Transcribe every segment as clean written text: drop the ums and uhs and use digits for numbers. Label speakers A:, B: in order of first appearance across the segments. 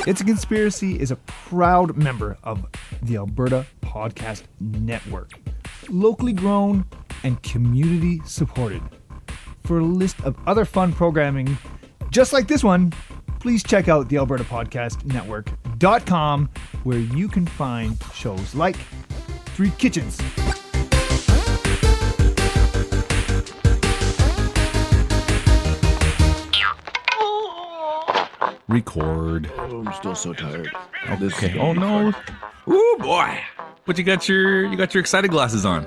A: It's a Conspiracy is a proud member of the Alberta Podcast Network. Locally grown and community supported. For a list of other fun programming just like this one, please check out the Alberta Podcast Network.com, where you can find shows like Three Kitchens,
B: Record.
C: Oh, I'm still so tired.
B: Okay. Oh no. Ooh boy. But you got your excited glasses on.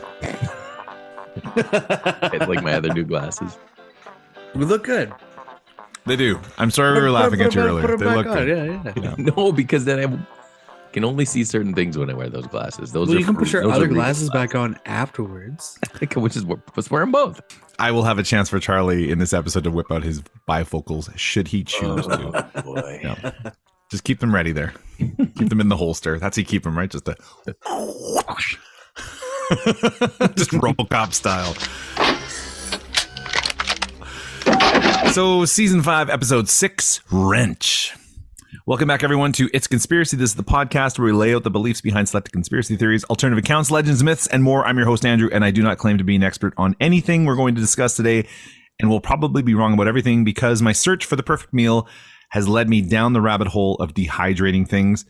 C: It's like my other new glasses.
D: We look good.
B: They do. I'm sorry we were laughing at you earlier. They look good.
D: Yeah.
C: No, because then I can only see certain things when I wear those glasses. Those
D: Well,
C: are
D: you can put your
C: those
D: other
C: are real
D: glasses back on afterwards.
C: which is let's wear them both.
B: I will have a chance for Charlie in this episode to whip out his bifocals should he choose to.
C: Boy.
B: Yeah. Just keep them ready there. Keep them in the holster. That's how you keep them, right? Just a just RoboCop style. So, season 5, episode 6, Wrench. Welcome back, everyone, to It's Conspiracy. This is the podcast where we lay out the beliefs behind selected conspiracy theories, alternative accounts, legends, myths, and more. I'm your host, Andrew, and I do not claim to be an expert on anything we're going to discuss today, and will probably be wrong about everything because my search for the perfect meal has led me down the rabbit hole of dehydrating things.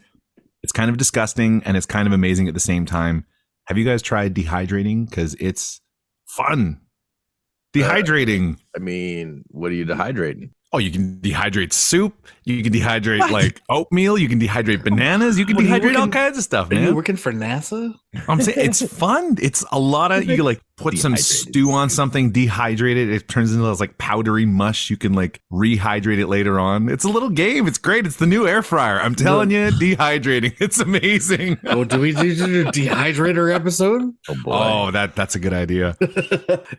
B: It's kind of disgusting, and it's kind of amazing at the same time. Have you guys tried dehydrating? Because it's fun. Dehydrating.
C: I mean, what are you dehydrating?
B: Oh, you can dehydrate soup. You can dehydrate like oatmeal. You can dehydrate bananas. You can dehydrate all kinds of stuff,
D: Are you
B: man.
D: working for NASA?
B: I'm saying it's fun. It's a lot of, you like put some
C: Dehydrated
B: stew on something, dehydrate it. It turns into this like powdery mush. You can like rehydrate it later on. It's a little game. It's great. It's the new air fryer. I'm telling you, dehydrating. It's amazing.
D: Oh, do we do a dehydrator episode?
C: Oh boy.
B: Oh, that's a good idea.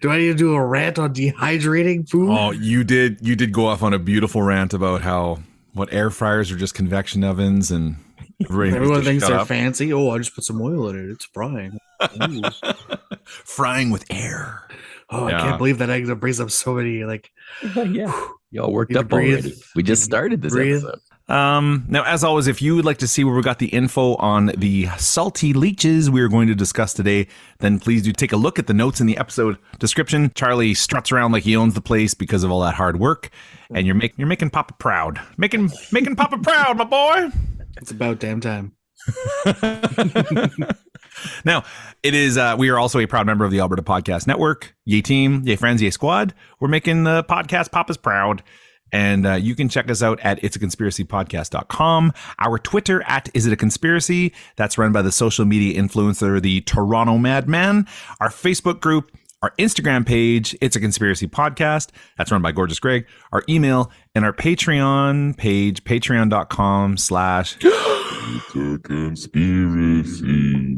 D: Do I need to do a rant on dehydrating food?
B: Oh, you did go off on a beautiful rant about how what air fryers are just convection ovens and
D: Everyone thinks
B: shut
D: they're
B: up.
D: fancy. Oh, I just put some oil in it. It's frying. Ooh.
B: Frying with air.
D: Oh,
B: Yeah.
D: I can't believe that brings up so many like
C: Yeah. Y'all worked
D: You
C: up
D: breathe.
C: already. We just started this
D: Breathe.
C: episode.
B: Now, as always, if you would like to see where we got the info on the salty leeches we are going to discuss today, then please do take a look at the notes in the episode description. Charlie struts around like he owns the place because of all that hard work, and you're making Papa proud, making Papa proud, my boy.
D: it's about damn time.
B: Now, it is. We are also a proud member of the Alberta Podcast Network. Yay team, yay friends, yay squad. We're making the podcast Papa's proud. And you can check us out at it'saconspiracypodcast.com. Our Twitter at Is It a Conspiracy? That's run by the social media influencer, the Toronto Madman. Our Facebook group, our Instagram page, It's a Conspiracy Podcast. That's run by Gorgeous Greg. Our email and our Patreon page, patreon.com/Conspiracy.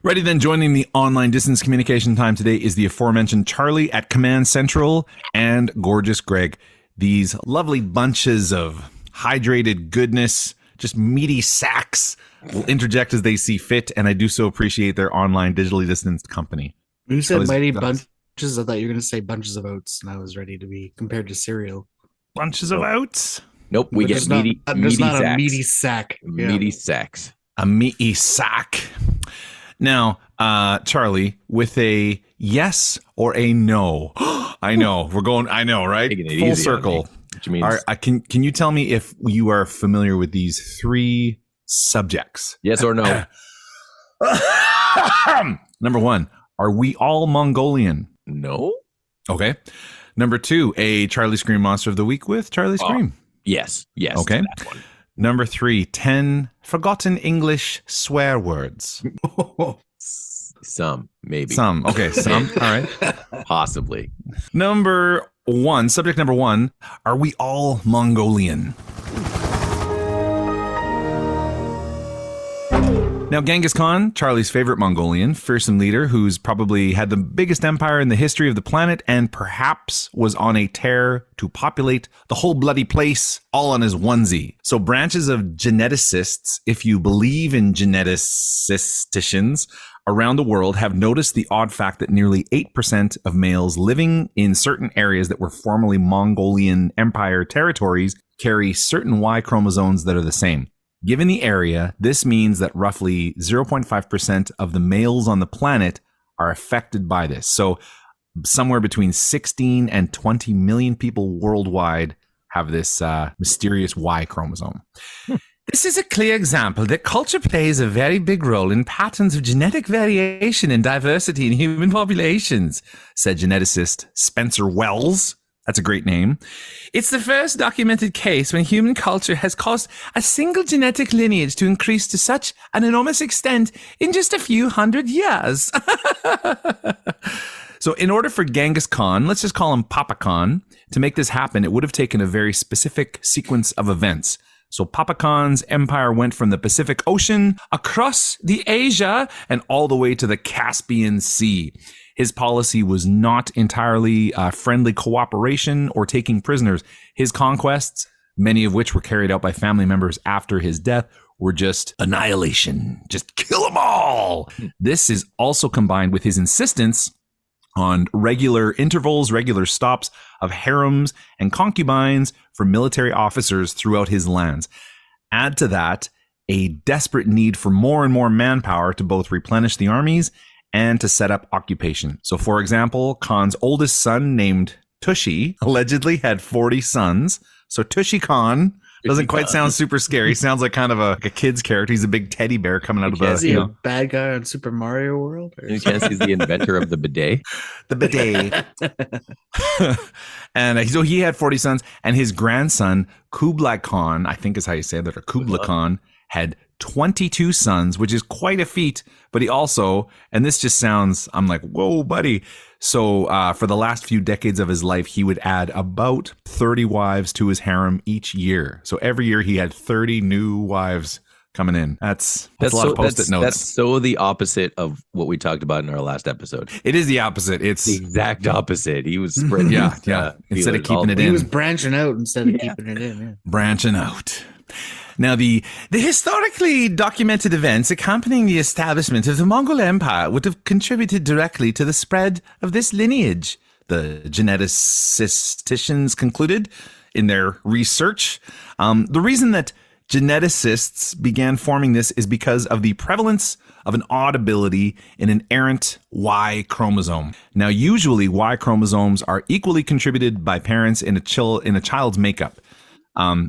B: Ready then, joining the online distance communication time today is the aforementioned Charlie at Command Central and Gorgeous Greg. These lovely bunches of hydrated goodness, just meaty sacks, will interject as they see fit, and I do so appreciate their online digitally distanced company.
D: When you said
B: was-
D: mighty
B: that was-
D: bunches, I thought you were going to say bunches of oats, and I was ready to be compared to cereal.
B: Bunches of oats.
C: Nope, we
D: But
C: get
D: there's not-
C: meaty
D: There's not
C: sacks.
D: a meaty sack. Yeah.
C: Meaty sacks.
B: A meaty sack. Now, Charlie, with a yes or a no. I know we're going. I know, right?
C: Taking it
B: Full
C: easy on
B: circle.
C: me, which means
B: Can you tell me if you are familiar with these three subjects?
C: yes or no.
B: Number one, are we all Mongolian?
C: No.
B: Okay. Number two, a Charlie Scream Monster of the Week with Charlie Scream.
C: Yes. Yes.
B: Okay.
C: to that one.
B: Number three, 10 forgotten English swear words.
C: Some, maybe.
B: Some. Okay, some. All right.
C: Possibly.
B: Number one, subject number one, are we all Mongolian? Now, Genghis Khan, Charlie's favorite Mongolian, fearsome leader who's probably had the biggest empire in the history of the planet and perhaps was on a tear to populate the whole bloody place all on his onesie. So branches of geneticists, if you believe in geneticists, around the world have noticed the odd fact that nearly 8% of males living in certain areas that were formerly Mongolian Empire territories carry certain Y chromosomes that are the same. Given the area, this means that roughly 0.5% of the males on the planet are affected by this. So somewhere between 16 and 20 million people worldwide have this mysterious Y chromosome. This is a clear example that culture plays a very big role in patterns of genetic variation and diversity in human populations, said geneticist Spencer Wells. That's a great name. It's the first documented case when human culture has caused a single genetic lineage to increase to such an enormous extent in just a few hundred years. So in order for Genghis Khan, let's just call him Papa Khan, to make this happen, it would have taken a very specific sequence of events. So Papa Khan's empire went from the Pacific Ocean across the Asia and all the way to the Caspian Sea. His policy was not entirely friendly cooperation or taking prisoners. His conquests, many of which were carried out by family members after his death, were just annihilation. Just kill them all. This is also combined with his insistence on regular intervals, regular stops of harems and concubines for military officers throughout his lands. Add to that a desperate need for more and more manpower to both replenish the armies and to set up occupation. So, for example, Khan's oldest son, named Tushi, allegedly had 40 sons. So Tushi Khan doesn't quite sound super scary. Sounds like kind of a kid's character. He's a big teddy bear coming out of the.
D: Is he a bad guy on Super Mario World?
C: Any chance he's the inventor of the bidet?
B: The bidet. And so he had 40 sons, and his grandson, Kublai Khan, I think is how you say that, or Kublai Khan, had 22 sons, which is quite a feat. But he also, and this just sounds, I'm like, whoa, buddy. So for the last few decades of his life, he would add about 30 wives to his harem each year. So every year he had 30 new wives coming in. That's a lot of Post-it notes.
C: That's so the opposite of what we talked about in our last episode.
B: It is the opposite. It's
C: the exact opposite. He was spreading.
B: Yeah. Instead of keeping it in.
D: He was branching out instead of keeping it in. Yeah.
B: Branching out. Now, the historically documented events accompanying the establishment of the Mongol Empire would have contributed directly to the spread of this lineage, the geneticists concluded in their research. The reason that geneticists began forming this is because of the prevalence of an odd ability in an errant Y chromosome. Now, usually Y chromosomes are equally contributed by parents in a child's makeup.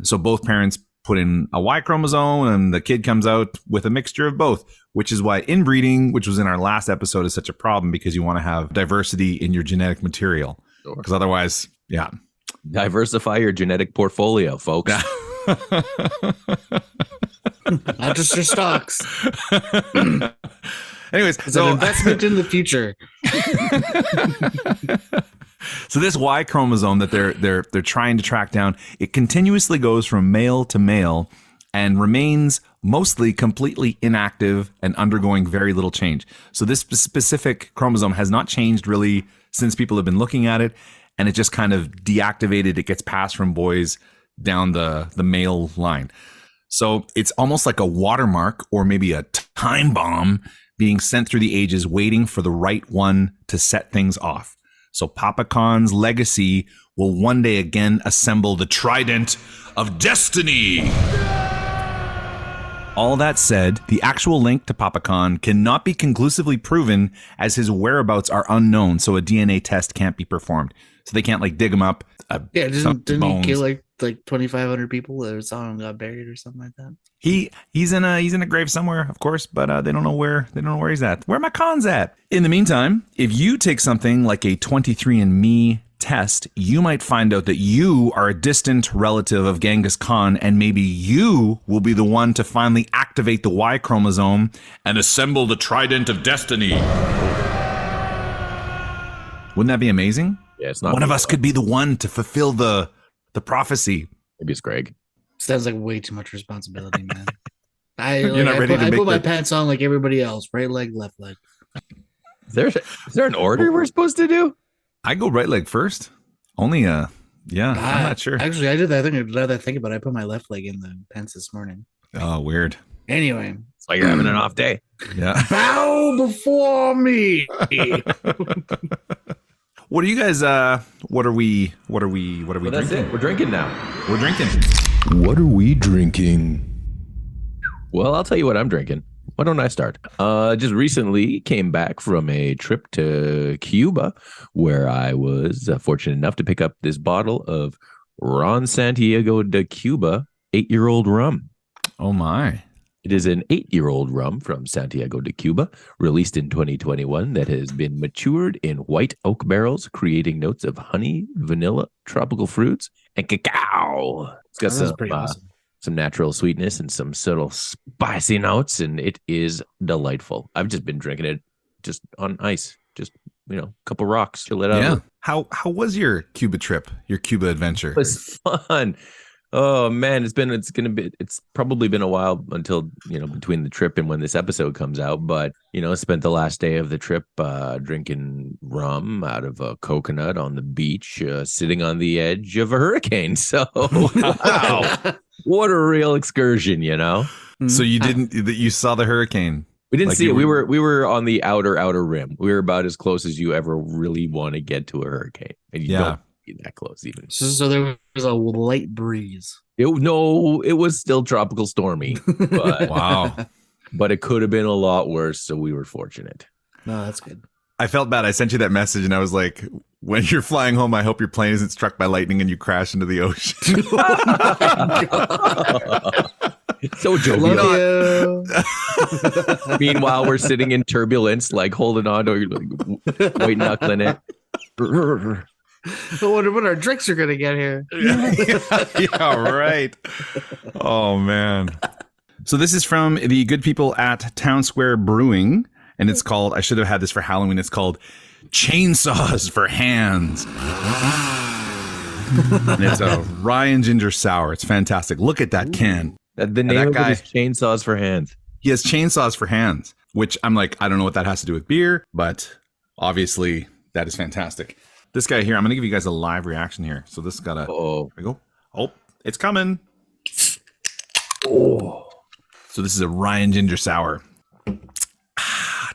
B: So both parents put in a Y chromosome and the kid comes out with a mixture of both, which is why inbreeding, which was in our last episode, is such a problem, because you want to have diversity in your genetic material. Because otherwise, yeah.
C: Diversify your genetic portfolio, folks.
D: Not just your stocks.
B: Anyways,
D: it's an investment in the future.
B: So this Y chromosome that they're trying to track down, it continuously goes from male to male and remains mostly completely inactive and undergoing very little change. So this specific chromosome has not changed really since people have been looking at it, and it just kind of deactivated. It gets passed from boys down the male line. So it's almost like a watermark or maybe a time bomb being sent through the ages, waiting for the right one to set things off. So Papa Khan's legacy will one day again assemble the Trident of Destiny. All that said, the actual link to Papa Khan cannot be conclusively proven, as his whereabouts are unknown, so a DNA test can't be performed. So they can't dig him up.
D: Didn't he kill like 2,500 people that saw him got buried or something like that?
B: He's in a grave somewhere, of course, but they don't know where he's at. Where my Khan's at? In the meantime, if you take something like a 23andMe test, you might find out that you are a distant relative of Genghis Khan, and maybe you will be the one to finally activate the Y chromosome and assemble the Trident of Destiny. Wouldn't that be amazing?
C: Yeah, it's not.
B: One of us could be the one to fulfill the prophecy.
C: Maybe it's Greg.
D: Sounds like way too much responsibility, man. I put my pants on like everybody else. Right leg, left leg.
C: Is there an order we're supposed to do?
B: I go right leg first. Only I'm not sure.
D: Actually, I did that thing. Now that I think about it, I put my left leg in the pants this morning.
B: Oh, weird.
D: Anyway,
C: That's why you're having an off day.
B: Yeah.
D: bow before me.
B: What are you guys? What are we
C: Well, that's
B: drinking?
C: it. We're drinking now.
B: We're drinking.
C: What are we drinking? Well, I'll tell you what I'm drinking. Why don't I start? Just recently came back from a trip to Cuba where I was fortunate enough to pick up this bottle of Ron Santiago de Cuba 8-year-old rum.
B: Oh my!
C: It is an 8-year-old rum from Santiago de Cuba, released in 2021, that has been matured in white oak barrels, creating notes of honey, vanilla, tropical fruits, and cacao. It's got
D: That was pretty awesome.
C: some natural sweetness and some subtle spicy notes, and it is delightful. I've just been drinking it just on ice, just a couple rocks, chill it out.
B: Yeah. How was your Cuba trip? Your Cuba adventure?
C: It was fun. Oh man, it's probably been a while until, between the trip and when this episode comes out, but spent the last day of the trip drinking rum out of a coconut on the beach, sitting on the edge of a hurricane. So wow. What a real excursion,
B: So you saw the hurricane?
C: We didn't see it. We were on the outer rim. We were about as close as you ever really want to get to a hurricane. And you don't get that close even.
D: So there was a light breeze.
C: It was still tropical stormy. But,
B: Wow.
C: But it could have been a lot worse, so we were fortunate.
D: No, that's good.
B: I felt bad. I sent you that message and I was like, when you're flying home, I hope your plane isn't struck by lightning and you crash into the ocean.
C: So jovial. Meanwhile, we're sitting in turbulence, like holding on to like, white knuckling it.
D: I wonder what our drinks are gonna get here.
B: Yeah, right. Oh man. So this is from the good people at Town Square Brewing, and it's called, I should have had this for Halloween, it's called Chainsaws for Hands. And it's a rye and ginger sour. It's fantastic. Look at that can.
C: The name of it is Chainsaws for Hands.
B: He has chainsaws for hands, which I'm like, I don't know what that has to do with beer, but obviously that is fantastic. This guy here, I'm going to give you guys a live reaction here. So this got a,
C: here
B: we go. Oh, it's coming.
C: Oh.
B: So this is a rye and ginger sour.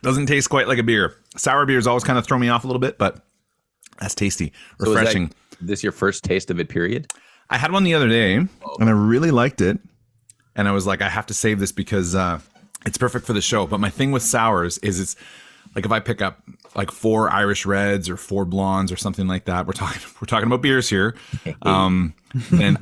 B: Doesn't taste quite like a beer. Sour beers always kind of throw me off a little bit, but that's tasty, refreshing.
C: So is this your first taste of it, period?
B: I had one the other day and I really liked it. And I was like, I have to save this because it's perfect for the show. But my thing with sours is it's like if I pick up like 4 Irish Reds or 4 Blondes or something like that, we're talking about beers here. Then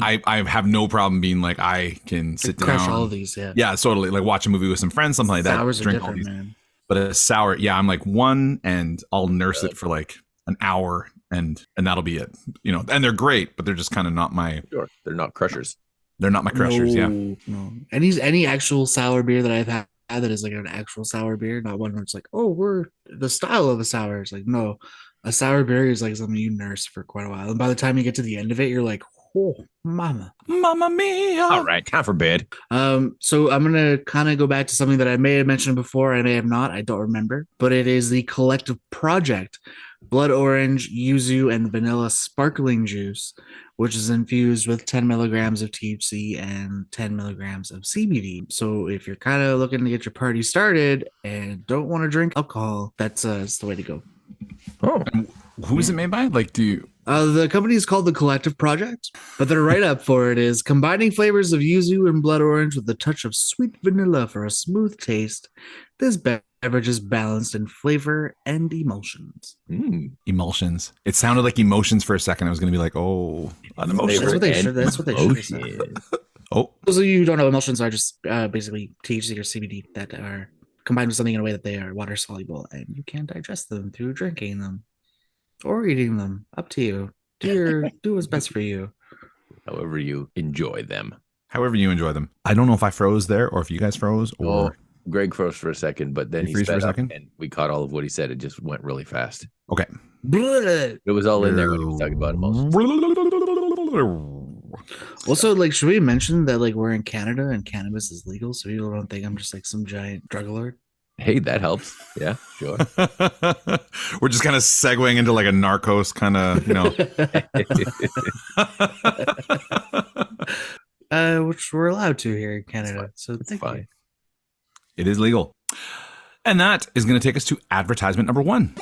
B: I have no problem being like, I can sit down.
D: Crush all of these, yeah.
B: Yeah, totally. Like watch a movie with some friends, something like that.
D: Sours
B: Drink
D: are
B: all these.
D: different, man.
B: But a sour, yeah, I'm like one and I'll nurse it for like an hour and that'll be it. And they're great, but they're just kind of not my.
C: Sure. They're not crushers.
B: They're not my crushers, yeah.
D: No. Any actual sour beer that I've had that is like an actual sour beer, not one where it's like, oh, we're the style of a sour. It's like, no, a sour beer is like something you nurse for quite a while. And by the time you get to the end of it, you're like, oh, mama mia.
C: All right, time for bed.
D: So I'm gonna kind of go back to something that I may have mentioned before, I may have not, I don't remember, but it is the Collective Project Blood Orange, Yuzu, and Vanilla Sparkling Juice, which is infused with 10 milligrams of THC and 10 milligrams of CBD. So if you're kind of looking to get your party started and don't want to drink alcohol, that's the way to go.
B: Oh, who is it made by? Like, do you?
D: The company is called the Collective Project, but their write-up for it is combining flavors of yuzu and blood orange with a touch of sweet vanilla for a smooth taste. This beverage is balanced in flavor and emulsions.
B: Emulsions. It sounded like emotions for a second. I was going to be like, oh, an emotion.
D: That's what they should have said.
B: Oh,
D: those of you who don't know, emulsions are just basically THC or CBD that are combined with something in a way that they are water soluble, and you can digest them through drinking them or eating them. Up to you. Do what's best for you.
C: However you enjoy them.
B: However you enjoy them. I don't know if I froze there or if you guys froze or.
C: Greg froze for a second, but then he
B: froze for a
C: sped up
B: second,
C: and we caught all of what he said. It just went really fast.
B: Okay.
C: It was all in there when he was talking about emulsions.
D: Also, like, should we mention that like we're in Canada and cannabis is legal, so people don't think I'm just like some giant drug lord?
C: Hey, that helps. Yeah, sure.
B: We're just kind of segueing into like a Narcos kind of,
D: which we're allowed to here in Canada. So
C: It's fine.
B: It is legal. And that is going to take us to advertisement number 1.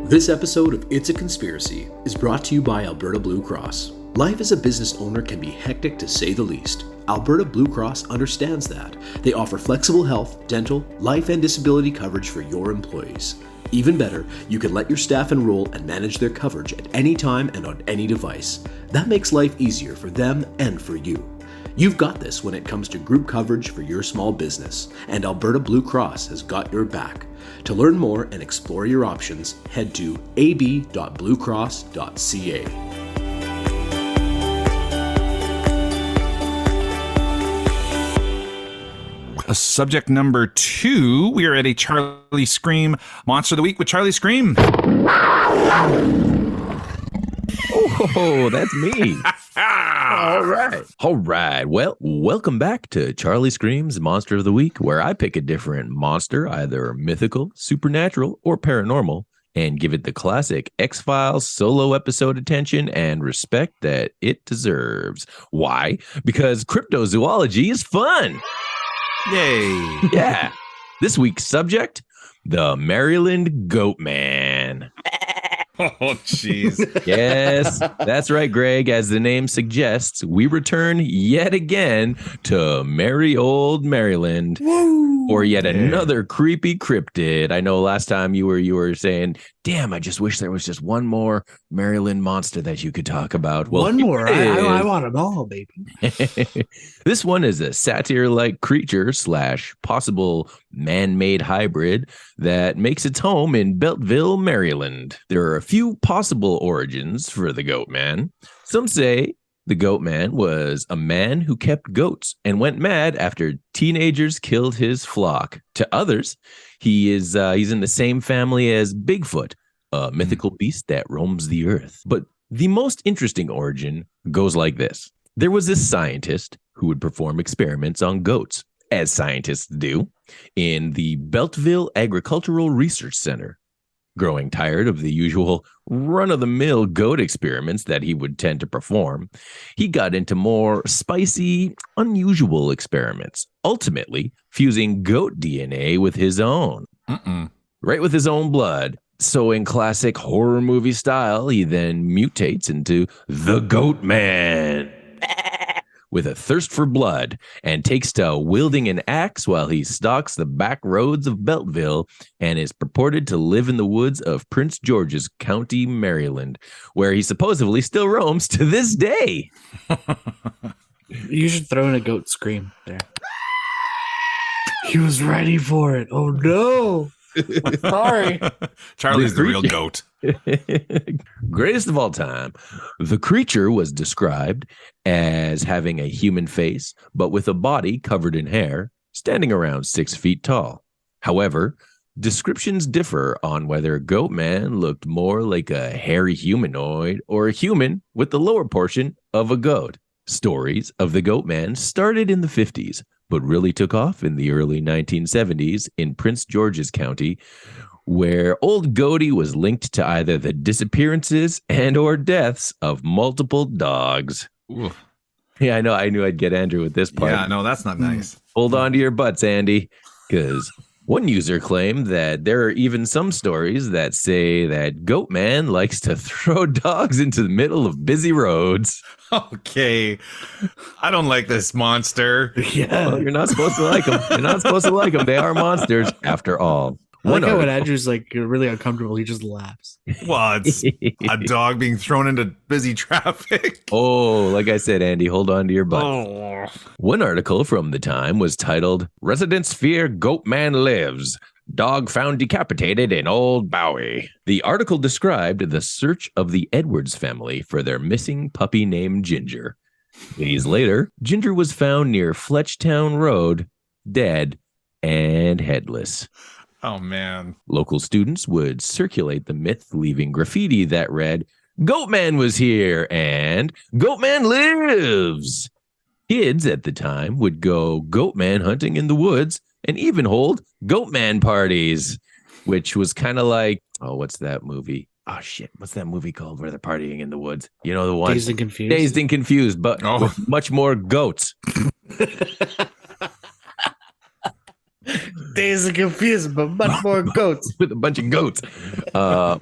E: This episode of It's a Conspiracy is brought to you by Alberta Blue Cross. Life as a business owner can be hectic to say the least. Alberta Blue Cross understands that. They offer flexible health, dental, life, and disability coverage for your employees. Even better, you can let your staff enroll and manage their coverage at any time and on any device. That makes life easier for them and for you. You've got this when it comes to group coverage for your small business, and Alberta Blue Cross has got your back. To learn more and explore your options, head to ab.bluecross.ca.
B: Subject number 2, we are at a Charlie Scream Monster of the Week with Charlie Scream.
C: Oh, that's me. All right. Well, welcome back to Charlie Scream's Monster of the Week, where I pick a different monster, either mythical, supernatural, or paranormal, and give it the classic X-Files solo episode attention and respect that it deserves. Why? Because cryptozoology is fun.
B: Yay.
C: Yeah. This week's subject, the Maryland Goat Man.
B: Oh, jeez.
C: Yes, that's right, Greg. As the name suggests, we return yet again to merry old Maryland.
D: Woo!
C: For yet another creepy cryptid. I know last time you were saying, damn, I just wish there was just one more Maryland monster that you could talk about. Well,
D: one more. I want them all, baby.
C: This one is a satyr-like creature / possible man-made hybrid that makes its home in Beltsville, Maryland. There are a few possible origins for the Goat Man. Some say the Goat Man was a man who kept goats and went mad after teenagers killed his flock. To others, he's in the same family as Bigfoot, a mythical beast that roams the earth. But the most interesting origin goes like this. There was this scientist who would perform experiments on goats, as scientists do, in the Beltsville Agricultural Research Center. Growing tired of the usual run-of-the-mill goat experiments that he would tend to perform, he got into more spicy, unusual experiments, ultimately fusing goat DNA with his own. Right with his own blood. So in classic horror movie style, he then mutates into the Goat Man with a thirst for blood and takes to wielding an axe while he stalks the back roads of Beltsville and is purported to live in the woods of Prince George's County, Maryland, where he supposedly still roams to this day.
D: You should throw in a goat scream there. He was ready for it. Oh no. Sorry.
B: Charlie's the real goat.
C: Greatest of all time, the creature was described as having a human face, but with a body covered in hair, standing around 6 feet tall. However, descriptions differ on whether Goat Man looked more like a hairy humanoid or a human with the lower portion of a goat. Stories of the Goat Man started in the 50s, but really took off in the early 1970s in Prince George's County, where Old Goaty was linked to either the disappearances and or deaths of multiple dogs.
B: Ooh.
C: Yeah, I know. I knew I'd get Andrew with this part.
B: Yeah, no, that's not nice.
C: Hold on to your butts, Andy, because one user claimed that there are even some stories that say that Goat Man likes to throw dogs into the middle of busy roads.
B: Okay. I don't like this monster.
D: Yeah.
C: Well, you're not supposed to like them. You're not supposed to like them. They are monsters, after all.
D: I like how when Andrew's like really uncomfortable, he just laughs.
B: Well, it's a dog being thrown into busy traffic.
C: Oh, like I said, Andy, hold on to your butt.
B: Oh.
C: One article from the time was titled, "Residents Fear Goat Man Lives. Dog Found Decapitated in Old Bowie." The article described the search of the Edwards family for their missing puppy named Ginger. Days later, Ginger was found near Fletchtown Road, dead and headless.
B: Oh, man.
C: Local students would circulate the myth, leaving graffiti that read, "Goat Man was here," and "Goat Man lives." Kids at the time would go goat man hunting in the woods and even hold goat man parties, which was kind of like, oh, what's that movie? Oh, shit. What's that movie called where they're partying in the woods? You know the one?
D: Dazed and Confused.
C: Dazed and Confused, but with much more goats.
D: Days of Confused, but much more goats.
C: With a bunch of goats.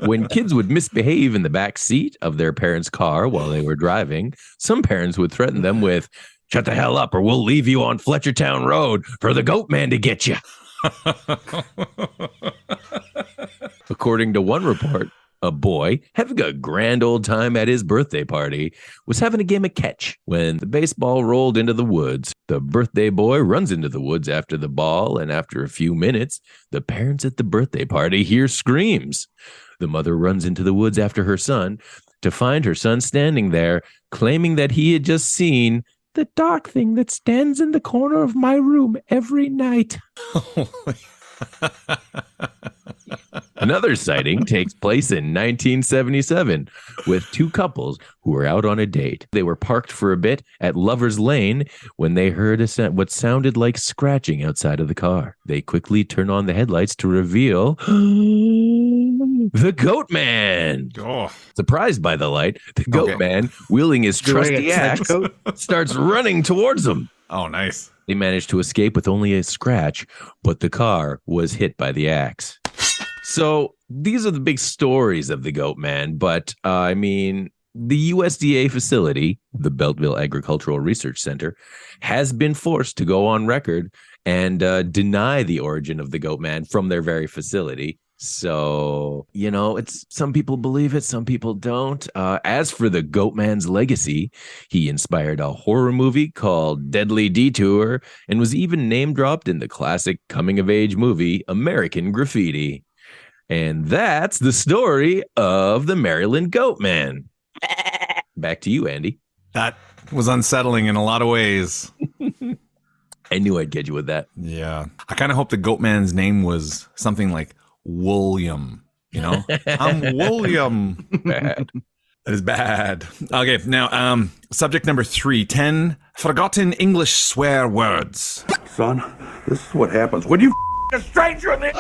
C: When kids would misbehave in the back seat of their parents' car while they were driving, some parents would threaten them with, "Shut the hell up or we'll leave you on Fletchertown Road for the goat man to get you." According to one report, a boy having a grand old time at his birthday party was having a game of catch when the baseball rolled into the woods. The birthday boy runs into the woods after the ball, and after a few minutes, the parents at the birthday party hear screams. The mother runs into the woods after her son to find her son standing there, claiming that he had just seen the dark thing that stands in the corner of my room every night. Another sighting takes place in 1977 with two couples who were out on a date. They were parked for a bit at Lover's Lane when they heard what sounded like scratching outside of the car. They quickly turn on the headlights to reveal the Goat Man.
B: Oh.
C: Surprised by the light, the Goat Man, wielding his trusty axe, starts running towards them.
B: Oh, nice.
C: They managed to escape with only a scratch, but the car was hit by the axe. So these are the big stories of the Goat Man. But I mean, the USDA facility, the Beltsville Agricultural Research Center, has been forced to go on record and deny the origin of the Goat Man from their very facility. So, you know, it's some people believe it, some people don't. As for the Goat Man's legacy, he inspired a horror movie called Deadly Detour and was even name dropped in the classic coming-of-age movie American Graffiti. And that's the story of the Maryland Goat Man. Back to you, Andy.
B: That was unsettling in a lot of ways.
C: I knew I'd get you with that.
B: Yeah. I kind of hope the Goat Man's name was something like William, you know? I'm William.
C: Bad.
B: That is bad. Okay, now, subject number 3, 10 forgotten English swear words.
F: Son, this is what happens when you a stranger in the...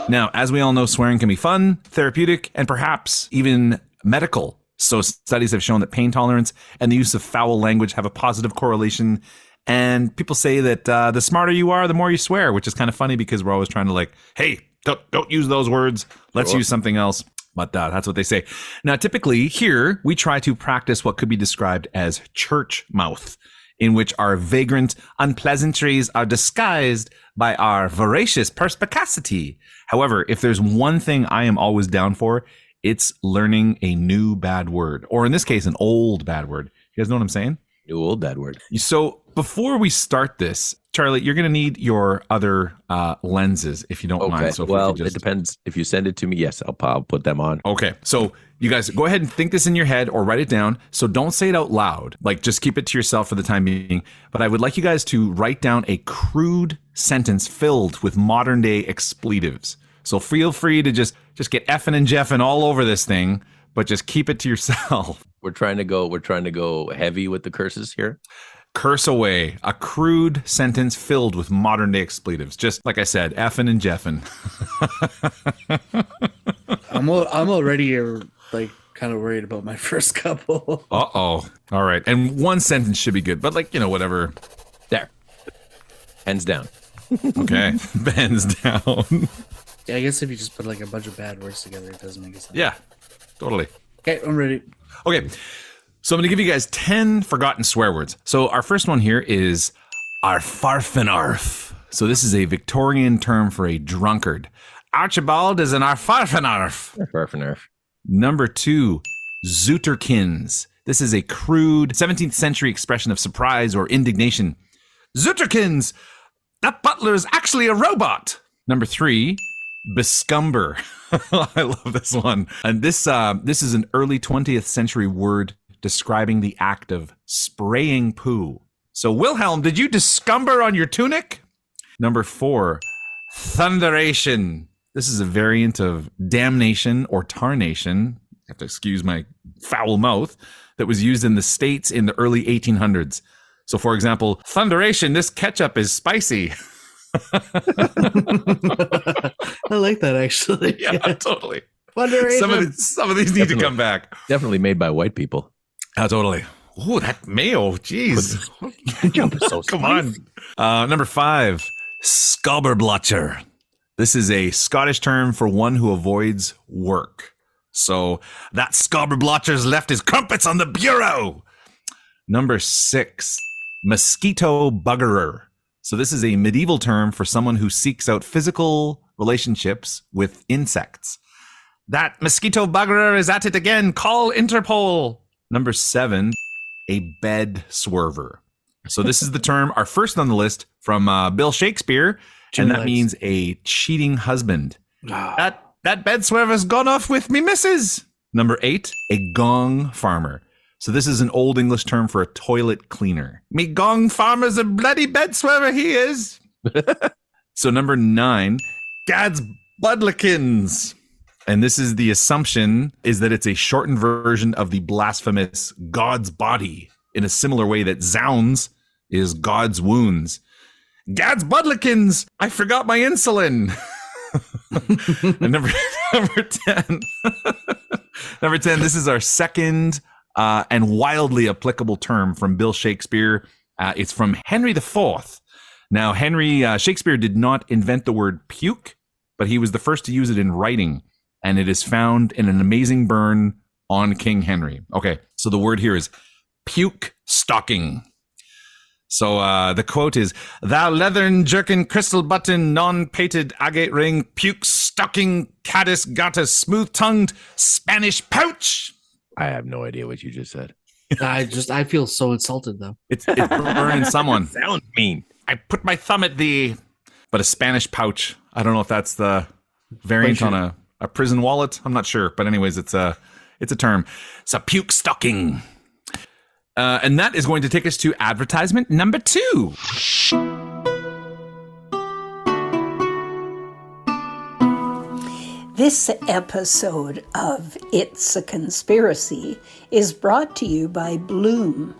B: Now, as we all know, swearing can be fun, therapeutic, and perhaps even medical. So studies have shown that pain tolerance and the use of foul language have a positive correlation. And people say that the smarter you are, the more you swear, which is kind of funny because we're always trying to like, hey, don't use those words. Let's use something else. But that's what they say. Now, typically here, we try to practice what could be described as church mouth, in which our vagrant unpleasantries are disguised by our voracious perspicacity. However, if there's one thing I am always down for, it's learning a new bad word, or in this case, an old bad word. You guys know what I'm saying?
C: New old bad word.
B: So before we start this, Charlie, you're going to need your other lenses, if you don't mind. So
C: it depends. If you send it to me, yes, I'll put them on.
B: Okay. So you guys go ahead and think this in your head or write it down. So don't say it out loud. Like, just keep it to yourself for the time being. But I would like you guys to write down a crude sentence filled with modern day expletives. So feel free to just get effing and jeffing all over this thing, but just keep it to yourself.
C: We're trying to go heavy with the curses here.
B: Curse away. A crude sentence filled with modern day expletives. Just like I said, effing and jeffing.
D: I'm already like kind of worried about my first couple.
B: Uh-oh. All right. And one sentence should be good, but like, you know, whatever.
C: There. Hands down.
B: Okay. Hands down.
D: Yeah, I guess if you just put like a bunch of bad words together, it doesn't make sense.
B: Yeah, totally.
D: Okay, I'm ready.
B: Okay. So I'm going to give you guys 10 forgotten swear words. So our first one here is arfarfanarf. So this is a Victorian term for a drunkard. Archibald is an arfarfanarf.
C: Arfarfanarf.
B: Number 2, zooterkins. This is a crude 17th century expression of surprise or indignation. Zooterkins! That butler's actually a robot. Number 3, bescumber. I love this one. And this is an early 20th century word describing the act of spraying poo. So, Wilhelm, did you discumber on your tunic? Number 4, thunderation. This is a variant of damnation or tarnation. You have to excuse my foul mouth. That was used in the States in the early 1800s. So, for example, thunderation, this ketchup is spicy.
D: I like that, actually.
B: Yeah, totally.
D: Thunderation.
B: Some of these need to come back.
C: Definitely made by white people.
B: Oh, totally. Oh, that mayo. Jeez.
C: Jump is so
B: Come on. Number 5, Skobberblotcher. This is a Scottish term for one who avoids work. So that Skobberblotcher's left his crumpets on the bureau. Number 6, mosquito buggerer. So this is a medieval term for someone who seeks out physical relationships with insects. That mosquito buggerer is at it again. Call Interpol. Number 7, a bed swerver. So this is the term, our first on the list, from Bill Shakespeare, and that means a cheating husband. That bed swerver's gone off with me missus. Number 8, a gong farmer. So this is an old English term for a toilet cleaner. Me gong farmer's a bloody bed swerver, he is. So number 9, Gad's Budlikins. And this is the assumption is that it's a shortened version of the blasphemous God's body in a similar way that Zounds is God's wounds. Gad's Budlikins, I forgot my insulin. And number 10. Number 10, this is our second and wildly applicable term from Bill Shakespeare. It's from Henry IV. Now, Shakespeare did not invent the word puke, but he was the first to use it in writing. And it is found in an amazing burn on King Henry. Okay, so the word here is puke stocking. So the quote is, "Thou leathern jerkin crystal button non-pated agate ring puke stocking caddis gatus smooth tongued Spanish pouch."
C: I have no idea what you just said.
D: I feel so insulted though.
B: It's burning someone.
C: Sounds mean.
B: I put my thumb at thee. But a Spanish pouch. I don't know if that's the variant on a prison wallet. I'm not sure. But anyways, it's a term. It's a puke stocking. And that is going to take us to advertisement number 2.
G: This episode of It's a Conspiracy is brought to you by Bloom.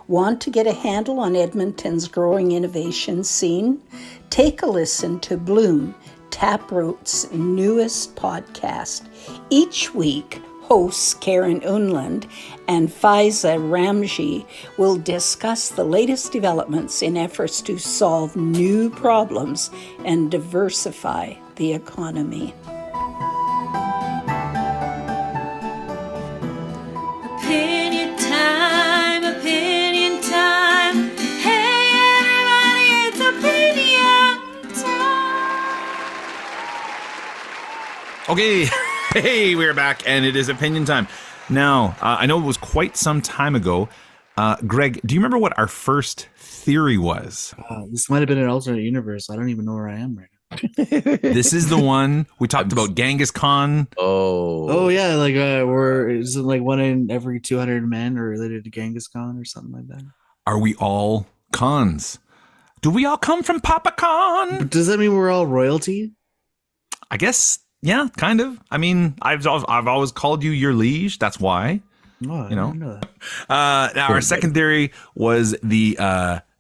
G: Want to get a handle on Edmonton's growing innovation scene? Take a listen to Bloom, Taproot's newest podcast. Each week, hosts Karen Unland and Faiza Ramji will discuss the latest developments in efforts to solve new problems and diversify the economy.
H: Opinion time, opinion time. Hey everybody, it's opinion time.
B: Okay. Hey, we're back, and it is opinion time. Now, I know it was quite some time ago. Greg, do you remember what our first theory was?
D: This might have been an alternate universe. I don't even know where I am right now.
B: This is the one we talked about, Genghis Khan.
D: Oh yeah, like is it like one in every 200 men are related to Genghis Khan or something like that?
B: Are we all Khans? Do we all come from Papa Khan?
D: But does that mean we're all royalty?
B: I guess, yeah, kind of. I mean, I've always called you your liege. That's why.
D: Oh,
B: You know?
D: I didn't know that.
B: Now, our second theory was the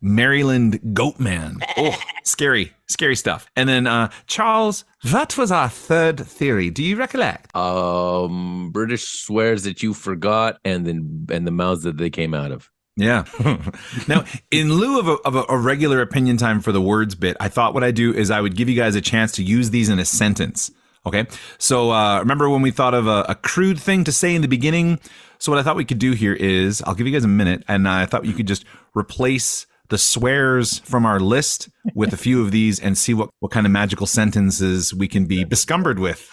B: Maryland goat man. Oh, scary stuff. And then, Charles, what was our third theory? Do you recollect?
C: British swears that you forgot, and the mouths that they came out of.
B: Yeah. Now, in lieu of a regular opinion time for the words bit, I thought what I'd do is I would give you guys a chance to use these in a sentence. Okay. So remember when we thought of a crude thing to say in the beginning? So what I thought we could do here is I'll give you guys a minute, and I thought you could just replace the swears from our list with a few of these and see what kind of magical sentences we can be bescumbered with.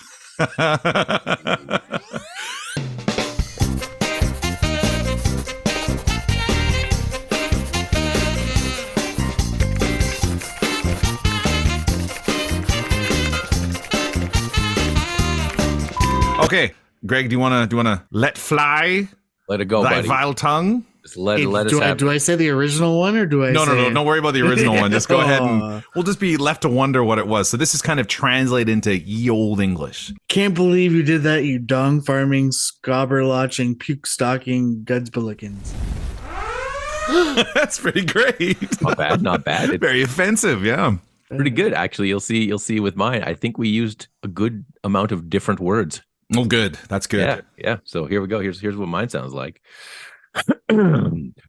B: Okay, Greg, do you wanna let fly
C: Let it go,
B: thy
C: buddy.
B: vile tongue?
C: Just let us
D: do,
C: have.
D: do I say the original one or do I
B: No,
D: say...
B: don't worry about the original one. Just go ahead
D: Aw.
B: and we'll just be left to wonder what it was. So this is kind of translated into ye old English.
D: Can't believe you did that, you dong farming, scobber lotching, puke stalking, gudsbillikins.
B: That's pretty great.
C: Not bad. It's
B: Very offensive, yeah.
C: pretty good, actually. You'll see with mine. I think we used a good amount of different words.
B: Oh, good. That's good.
C: Yeah. So here we go. Here's what mine sounds like.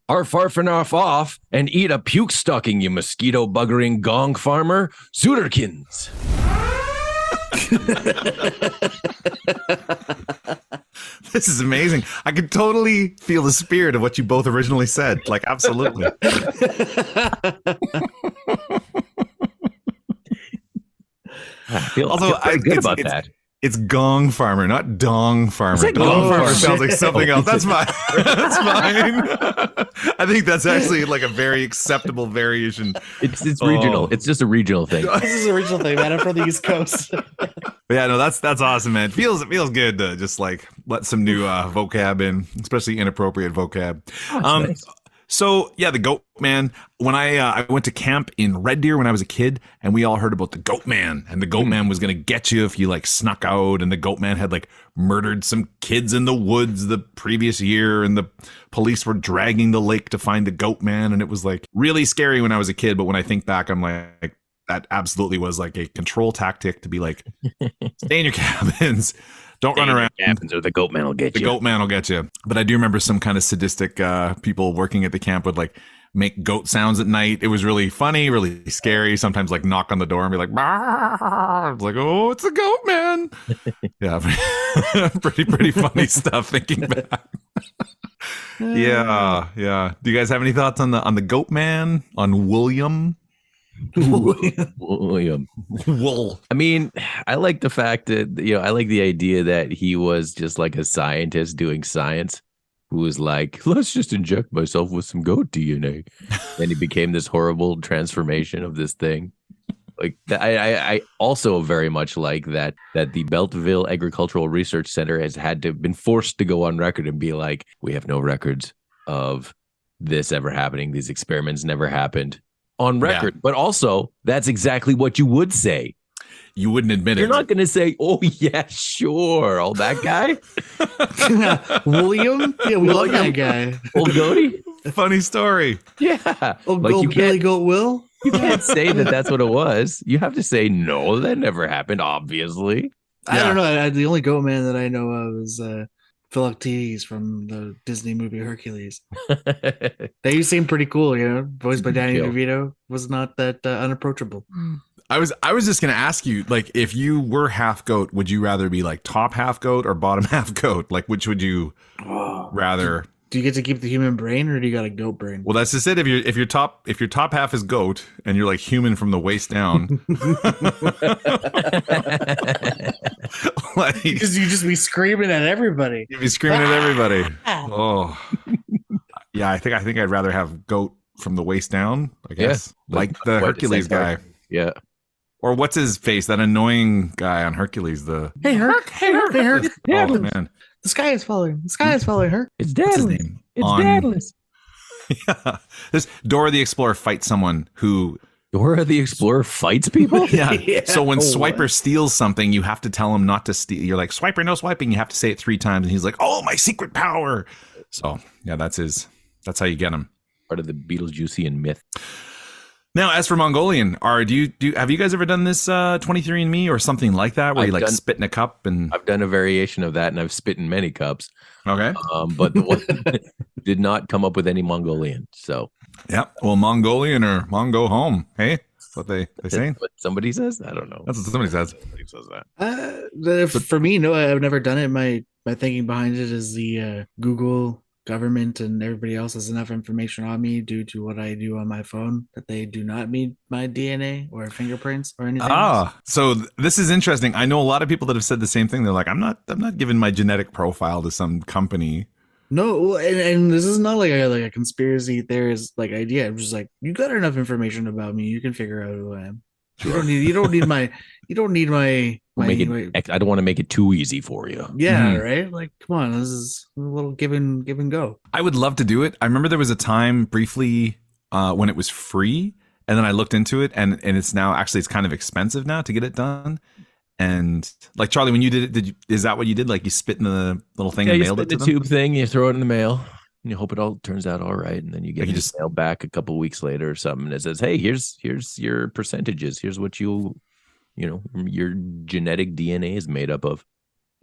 C: Arf, arf, and arf off, and eat a puke stocking, you mosquito buggering gong farmer, Zooterkins.
B: This is amazing. I could totally feel the spirit of what you both originally said. Like, absolutely.
C: Although I feel good about that.
B: It's gong farmer, not dong farmer. Gong farmer sounds like something else. That's fine. That's fine. I think that's actually like a very acceptable variation.
C: It's regional. It's just a regional thing.
D: This is a regional thing, man. I'm from the East Coast.
B: Yeah, no, that's awesome, man. It feels good to just like let some new vocab in, especially inappropriate vocab.
C: Nice.
B: So yeah, the goat man. When I went to camp in Red Deer when I was a kid, and we all heard about the goat man, and the goat man was gonna get you if you like snuck out, and the goat man had like murdered some kids in the woods the previous year, and the police were dragging the lake to find the goat man, and it was like really scary when I was a kid. But when I think back, I'm like, that absolutely was like a control tactic to be like, stay in your cabins. Don't run around.
C: Cabins or the goat man will get you.
B: The goat man will get you. But I do remember some kind of sadistic people working at the camp would like make goat sounds at night. It was really funny, really scary. Sometimes like knock on the door and be like, "Bah!" It's like, oh, it's a goat man. Yeah, pretty funny stuff thinking back. Yeah. Do you guys have any thoughts on the goat man, on William?
C: William.
B: Wool.
C: I mean, I like the fact that, I like the idea that he was just like a scientist doing science who was like, let's just inject myself with some goat DNA. And he became this horrible transformation of this thing. Like, I also very much like that the Beltsville Agricultural Research Center has been forced to go on record and be like, we have no records of this ever happening. These experiments never happened. On record, but also that's exactly what you would say.
B: You wouldn't admit
C: You're
B: it.
C: not going to say, "Oh yeah, sure." Oh, that guy,
D: William. Yeah, we love that guy.
C: old goatee.
B: Funny story.
C: Yeah,
D: Old
C: like
D: goat Billy Goat Will.
C: you can't say that that's what it was. You have to say, "No, that never happened." Obviously,
D: I don't know. The only goat man that I know of is Philoctetes from the Disney movie Hercules. They seem pretty cool, voiced by Danny DeVito. Was not that unapproachable.
B: I was just gonna ask you, like, if you were half goat, would you rather be like top half goat or bottom half goat? Like, which would you rather?
D: Do you get to keep the human brain, or do you got a goat brain?
B: Well, that's just it. If your top half is goat and you're like human from the waist down, like
D: you just be screaming at everybody.
B: you'd be screaming at everybody. Oh, yeah. I think I'd rather have goat from the waist down. I guess like the
C: What,
B: Hercules guy.
C: Yeah.
B: Or what's his face? That annoying guy on Hercules.
D: Hey Herc, hey Herc.
B: Oh man,
D: The sky is falling. The sky is falling, Herc.
C: It's
B: what's his
C: deadly.
B: name?
C: It's deadless.
B: Yeah, this Dora the Explorer fights someone who.
C: Dora the Explorer fights people.
B: Yeah. So when
D: Oh,
B: Swiper
D: what?
B: steals something, you have to tell him not to steal. You're like, Swiper, no swiping. You have to say it 3 times, and he's like, oh, my secret power. So yeah, that's how you get him.
C: Part of the Beetlejuicean myth.
B: Now, as for Mongolian, have you guys ever done this 23andMe or something like that, where you like spit in a cup and?
C: I've done a variation of that, and I've spit in many cups.
B: Okay.
C: But the one did not come up with any Mongolian. So
B: Yeah. Well, Mongolian or Mongo home. Hey, that's what they say.
C: what somebody says. I don't know.
B: That's what somebody says.
C: Somebody says that.
D: For me, no, I've never done it. My thinking behind it is the Google government and everybody else has enough information on me due to what I do on my phone that they do not need my DNA or fingerprints or anything.
B: So this is interesting. I know a lot of people that have said the same thing. They're like, I'm not giving my genetic profile to some company.
D: No, and this is not like a conspiracy theorist like idea. I'm just like, you got enough information about me, you can figure out who I am. You don't need my
C: I don't want to make it too easy for you.
D: yeah, right? Like, come on, this is a little give and go.
B: I would love to do it. I remember there was a time briefly when it was free, and then I looked into it, and it's now actually it's kind of expensive now to get it done. And like Charlie, when you did it, is that what you did? Like you spit in the little thing and
C: you
B: mailed
C: spit
B: it to
C: the
B: them?
C: tube thing, you throw it in the mail, and you hope it all turns out all right, and then you get
B: Like you
C: your
B: just-
C: mail back a couple weeks later or something, and it says, "Hey, here's your percentages. Here's what your genetic DNA is made up of."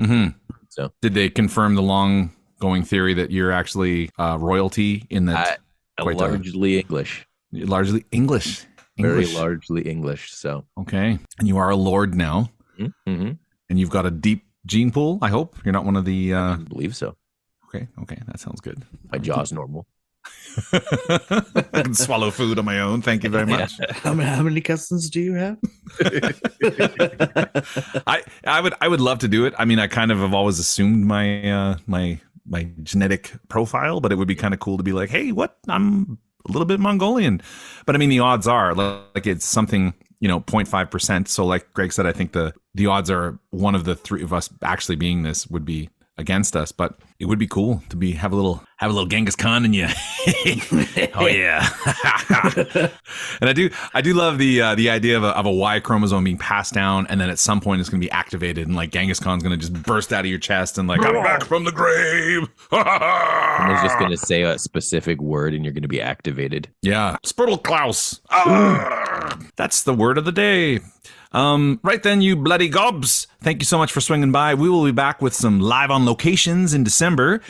B: Mm-hmm.
C: So
B: did they confirm the long going theory that you're actually royalty in that.
C: Largely English.
B: Largely English.
C: Very largely English. So
B: okay, and you are a lord now,
C: mm-hmm.
B: and you've got a deep gene pool. I hope you're not one of the.
C: I believe so.
B: Okay, that sounds good.
C: My jaw's normal.
B: I can swallow food on my own. Thank you very much.
D: How many cousins do you have?
B: I would love to do it. I mean, I kind of have always assumed my my genetic profile, but it would be kind of cool to be like, hey, what? I'm a little bit Mongolian. But I mean, the odds are like it's something, 0.5%. So like Greg said, I think the odds are one of the three of us actually being this would be against us, but it would be cool to have a little Genghis Khan in you. Oh yeah. And I do love the idea of a Y chromosome being passed down, and then at some point it's going to be activated, and like Genghis Khan's going to just burst out of your chest and like, I'm back from the grave.
C: Someone's just going to say a specific word and you're going to be activated.
B: Yeah. Spurtleklaus. That's the word of the day. Right then, you bloody gobs. Thank you so much for swinging by. We will be back with some live on locations in December.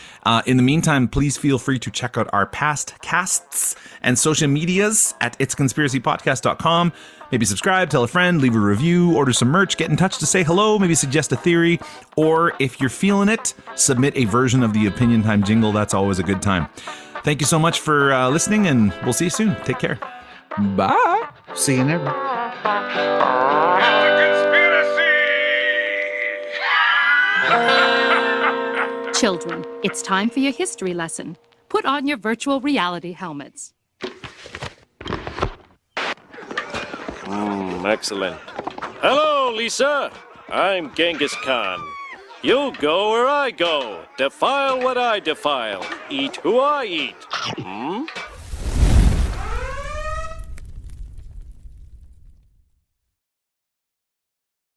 B: In the meantime, please feel free to check out our past casts and social medias at itsconspiracypodcast.com. Maybe subscribe, tell a friend, leave a review, order some merch, get in touch to say hello, maybe suggest a theory, or if you're feeling it, submit a version of the Opinion Time jingle. That's always a good time. Thank you so much for listening, and we'll see you soon. Take care.
C: Bye.
D: See you never.
I: Children, it's time for your history lesson. Put on your virtual reality helmets.
J: Excellent. Hello, Lisa. I'm Genghis Khan. You go where I go. Defile what I defile. Eat who I eat.